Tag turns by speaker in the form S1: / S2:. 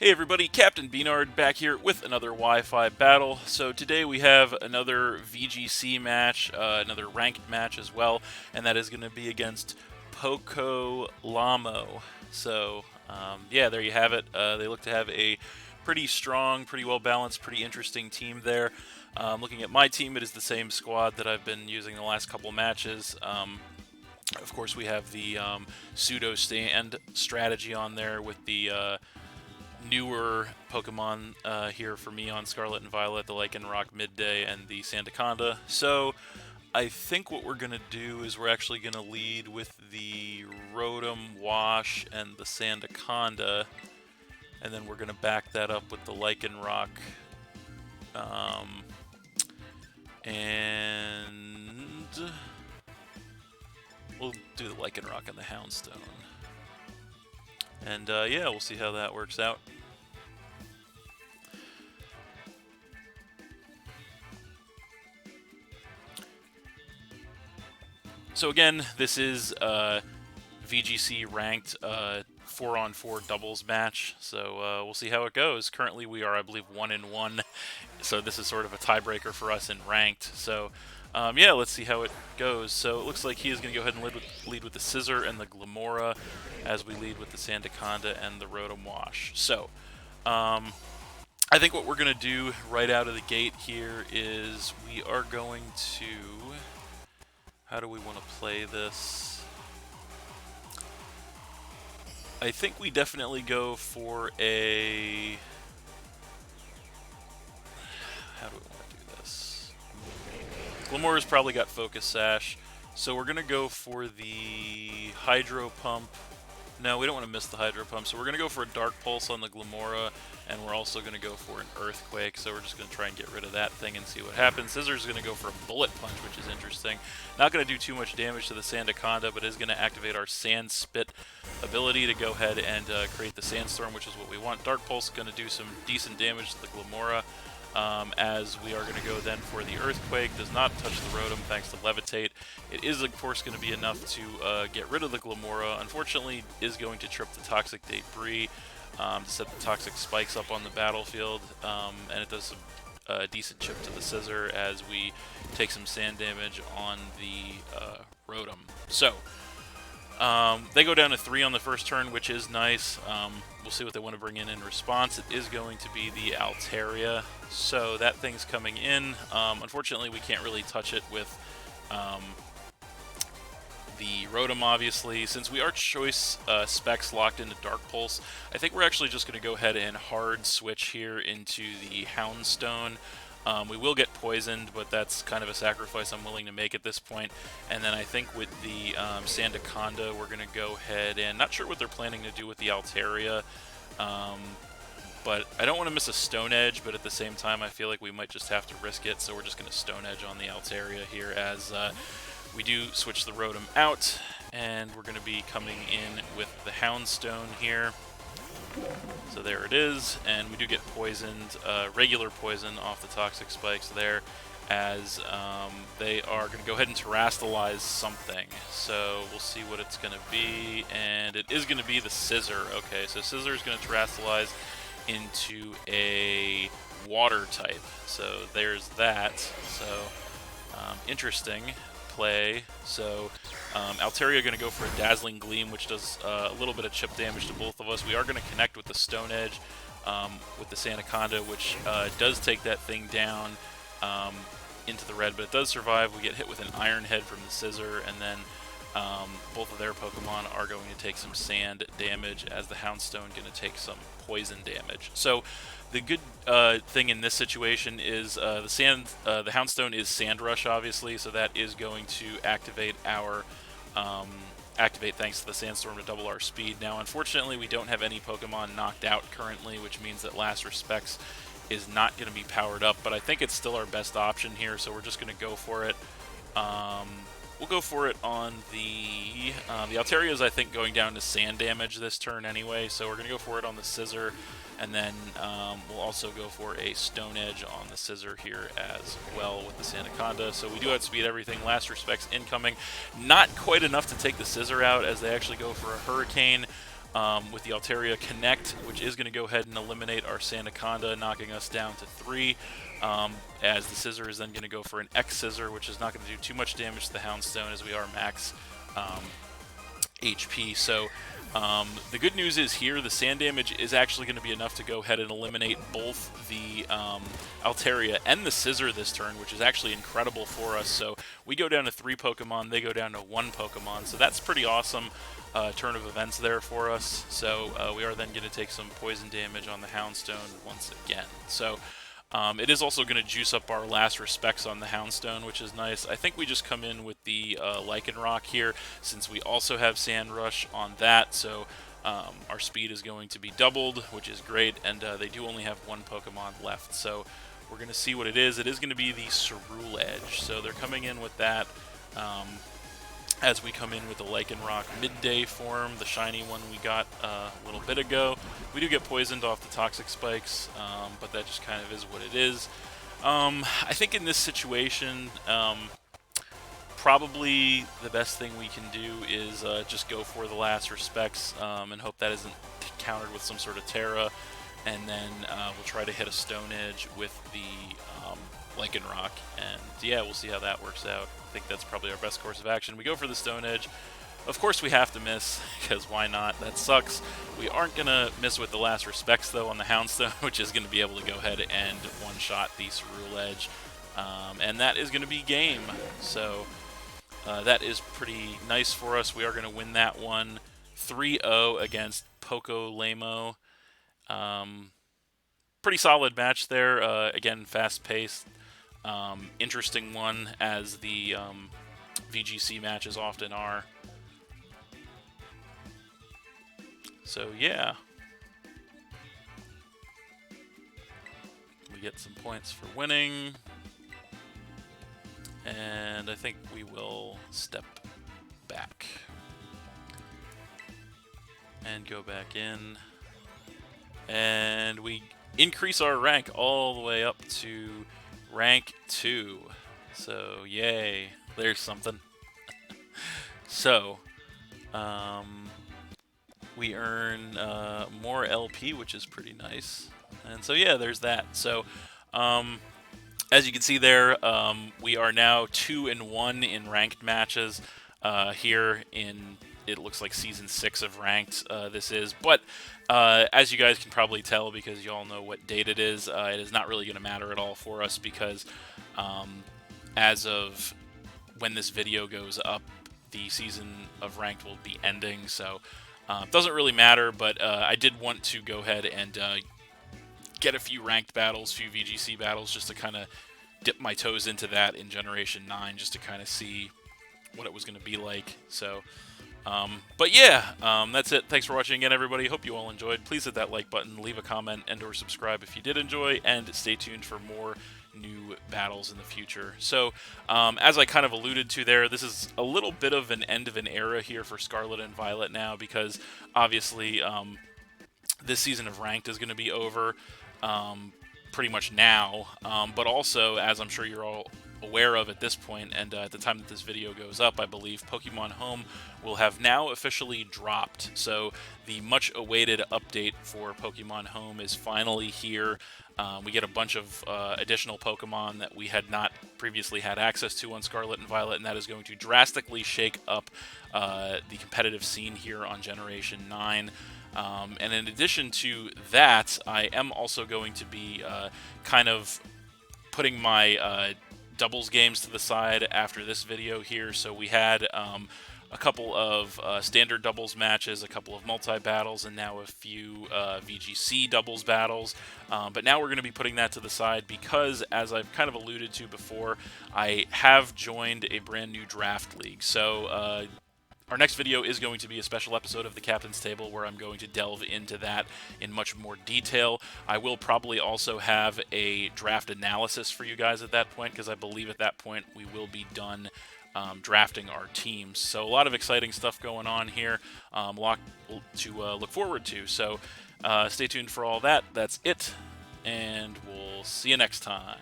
S1: Hey everybody, Captain B-Nard back here with another Wi-Fi battle. So today we have another VGC match, another ranked match as well, and that is going to be against Pokolamo. So yeah, there you have it. They look to have a pretty strong, pretty well-balanced, pretty interesting team there. Looking at my team, it is the same squad that I've been using the last couple matches. Of course, we have the pseudo stand strategy on there with the newer Pokemon here for me on Scarlet and Violet, the Lycanroc Midday and the Sandaconda. So I think what we're going to do is we're actually going to lead with the Rotom Wash and the Sandaconda, and then we're going to back that up with the Lycanroc. And we'll do the Lycanroc and the Houndstone. And yeah, we'll see how that works out. So again, this is VGC ranked 4-on-4 doubles match. So we'll see how it goes. Currently, we are, I believe, 1-1. So this is sort of a tiebreaker for us in ranked. So yeah, let's see how it goes. So it looks like he is going to go ahead and lead with the Scissor and the Glamora, as we lead with the Sandaconda and the Rotom Wash. So I think what we're going to do right out of the gate here is we are going to... How do we want to play this? I think we definitely go for a... How do we want to do this? Glamora's probably got Focus Sash, so we're going to go for the Hydro Pump. No, we don't want to miss the Hydro Pump, so we're going to go for a Dark Pulse on the Glamora, and we're also going to go for an Earthquake, so we're just going to try and get rid of that thing and see what happens. Scissor's going to go for a Bullet Punch, which is interesting. Not going to do too much damage to the Sandaconda, but is going to activate our Sand Spit ability to go ahead and create the Sandstorm, which is what we want. Dark Pulse is going to do some decent damage to the Glamora, as we are going to go then for the Earthquake. Does not touch the Rotom thanks to Levitate. It is, of course, going to be enough to get rid of the Glamora. Unfortunately, is going to trip the Toxic Debris to set the Toxic Spikes up on the battlefield, and it does some decent chip to the Scissor as we take some sand damage on the Rotom. So they go down to 3 on the first turn, which is nice. We'll see what they want to bring in response. It is going to be the Altaria, so that thing's coming in. Unfortunately, we can't really touch it with the Rotom, obviously. Since we are choice specs locked into Dark Pulse, I think we're actually just going to go ahead and hard switch here into the Houndstone. We will get poisoned, but that's kind of a sacrifice I'm willing to make at this point. And then I think with the Sandaconda, we're going to go ahead and... Not sure what they're planning to do with the Altaria, but I don't want to miss a Stone Edge, but at the same time I feel like we might just have to risk it, so we're just going to Stone Edge on the Altaria here as we do switch the Rotom out, and we're going to be coming in with the Houndstone here. So there it is, and we do get poisoned, regular poison off the Toxic Spikes there, as they are going to go ahead and terrastalize something. So we'll see what it's going to be, and it is going to be the Scissor. Okay, so Scissor is going to terrastalize into a water type. So there's that. So interesting play. So Altaria going to go for a Dazzling Gleam, which does a little bit of chip damage to both of us. We are going to connect with the Stone Edge with the Sandaconda, which does take that thing down into the red, but it does survive. We get hit with an Iron Head from the Scissor, and then both of their Pokemon are going to take some sand damage, as the Houndstone going to take some poison damage. So the good thing in this situation is the Houndstone is Sand Rush, obviously, so that is going to activate our activate thanks to the Sandstorm to double our speed. Now, unfortunately, we don't have any Pokemon knocked out currently, which means that Last Respects is not going to be powered up, but I think it's still our best option here, so we're just going to go for it. We'll go for it on the Altaria is, I think, going down to sand damage this turn anyway, so we're going to go for it on the Scissor, and then we'll also go for a Stone Edge on the Scissor here as well with the Sandaconda. So we do outspeed everything. Last Respects incoming. Not quite enough to take the Scissor out, as they actually go for a Hurricane. with the Altaria Connect, which is going to go ahead and eliminate our Sandaconda, knocking us down to 3. As the Scissor is then going to go for an X-Scissor, which is not going to do too much damage to the Houndstone as we are max HP. So the good news is here, the sand damage is actually going to be enough to go ahead and eliminate both the Altaria and the Scissor this turn, which is actually incredible for us. So we go down to 3 Pokemon, they go down to 1 Pokemon. So that's pretty awesome turn of events there for us. So we are then going to take some poison damage on the Houndstone once again. So it is also going to juice up our last respects on the Houndstone, which is nice. I think we just come in with the Lycanroc here, since we also have Sand Rush on that, so our speed is going to be doubled, which is great, and they do only have 1 Pokemon left, so we're going to see what it is. It is going to be the Ceruledge, so they're coming in with that. As we come in with the Lycanroc Midday form, the shiny one we got a little bit ago. We do get poisoned off the Toxic Spikes, but that just kind of is what it is. I think in this situation, probably the best thing we can do is just go for the last respects and hope that isn't countered with some sort of Terra, and then we'll try to hit a Stone Edge with the Lycanroc, and yeah, we'll see how that works out. I think that's probably our best course of action. We go for the Stone Edge. Of course we have to miss, because why not? That sucks. We aren't going to miss with the last respects, though, on the Houndstone, which is going to be able to go ahead and one-shot the Ceruledge. And that is going to be game. So that is pretty nice for us. We are going to win that one 3-0 against Pokolamo. Pretty solid match there. Again, fast-paced. Interesting one, as the VGC matches often are. So yeah, we get some points for winning, and I think we will step back and go back in, and we increase our rank all the way up to rank 2. So yay, there's something. So we earn more LP, which is pretty nice. And so yeah, there's that. So as you can see there, we are now 2-1 in ranked matches here in, it looks like Season 6 of Ranked this is. But as you guys can probably tell, because you all know what date it is not really going to matter at all for us, because as of when this video goes up, the season of Ranked will be ending, so it doesn't really matter. But I did want to go ahead and get a few ranked battles, few VGC battles, just to kind of dip my toes into that in Generation 9, just to kind of see what it was going to be like. So but yeah, that's it. Thanks for watching again, everybody. Hope you all enjoyed. Please hit that like button, leave a comment, and or subscribe if you did enjoy, and stay tuned for more new battles in the future. So as I kind of alluded to there, this is a little bit of an end of an era here for Scarlet and Violet now, because obviously this season of Ranked is going to be over pretty much now, but also, as I'm sure you're all aware of at this point, and at the time that this video goes up, I believe Pokemon Home will have now officially dropped. So the much awaited update for Pokemon Home is finally here. We get a bunch of additional Pokemon that we had not previously had access to on Scarlet and Violet, and that is going to drastically shake up the competitive scene here on Generation 9. And in addition to that, I am also going to be kind of putting my doubles games to the side after this video here. So we had a couple of standard doubles matches, a couple of multi-battles, and now a few VGC doubles battles. But now we're going to be putting that to the side because, as I've kind of alluded to before, I have joined a brand new draft league. So our next video is going to be a special episode of the Captain's Table, where I'm going to delve into that in much more detail. I will probably also have a draft analysis for you guys at that point, because I believe at that point we will be done drafting our teams. So a lot of exciting stuff going on here, a lot to look forward to. So stay tuned for all that. That's it, and we'll see you next time.